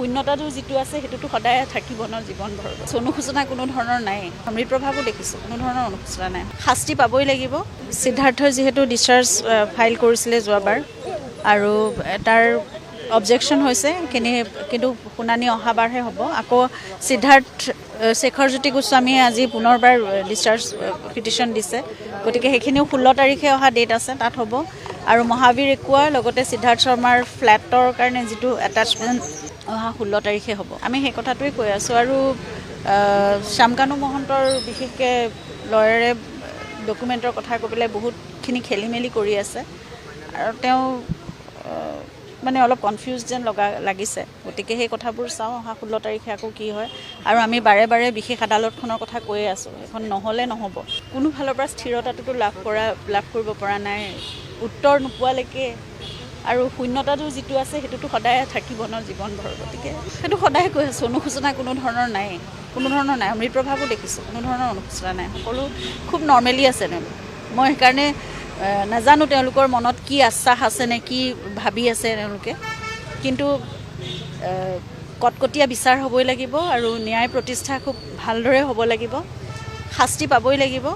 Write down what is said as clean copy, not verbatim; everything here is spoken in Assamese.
শূন্যতাটো যিটো আছে সেইটোতো সদায় থাকিব ন জীৱনভৰ অনুশোচনা কোনো ধৰণৰ নাই মৃতপ্ৰভাৱো দেখিছোঁ কোনো ধৰণৰ অনুশোচনা নাই শাস্তি পাবই লাগিব সিদ্ধাৰ্থই যিহেতু ডিচাৰ্জ ফাইল কৰিছিলে যোৱাবাৰ আৰু তাৰ অবজেকশ্যন হৈছে কিন্তু শুনানি অহাবাৰহে হ'ব আকৌ শেখৰজ্যোতি গোস্বামীয়ে আজি পুনৰবাৰ ডিচাৰ্জ পিটিশ্যন দিছে গতিকে সেইখিনিও 16 তাৰিখে অহা ডেট আছে তাত হ'ব আৰু মহাবীৰ একুৱাৰ লগতে সিদ্ধাৰ্থ শৰ্মাৰ ফ্লেটৰ কাৰণে যিটো এটাচমেণ্ট অহা 16 তাৰিখে হ'ব আমি সেই কথাটোৱে কৈ আছোঁ আৰু শ্যামকানু মহন্তৰ বিশেষকৈ লয়াৰে ডকুমেণ্টৰ কথা কৈ পেলাই বহুতখিনি খেলি মেলি কৰি আছে আৰু তেওঁ মানে অলপ কনফিউজ যেন লাগিছে গতিকে সেই কথাবোৰ চাওঁ অহা 16 তাৰিখে আকৌ কি হয় আৰু আমি বাৰে বাৰে বিশেষ আদালতখনৰ কথা কৈয়ে আছোঁ এখন নহ'লে নহ'ব কোনো ফালৰ পৰা স্থিৰতাটোতো লাভ কৰিব পৰা নাই উত্তৰ নোপোৱালৈকে আৰু শূন্যতাটো যিটো আছে সেইটোতো সদায় থাকিব ন জীৱনভৰ গতিকে সেইটো সদায় কৈ আছোঁ অনুশোচনা কোনো ধৰণৰ নাই মৃতপ্ৰভাৱো দেখিছোঁ কোনো ধৰণৰ অনুশোচনা নাই সকলো খুব নৰ্মেলি আছে মই সেইকাৰণে নাজানো তেওঁলোকৰ মনত কি আশ্বাস আছে নে কি ভাবি আছে তেওঁলোকে কিন্তু কটকটীয়া বিচাৰ হ'বই লাগিব আৰু ন্যায় প্ৰতিষ্ঠা খুব ভালদৰে হ'ব লাগিব শাস্তি পাবই লাগিব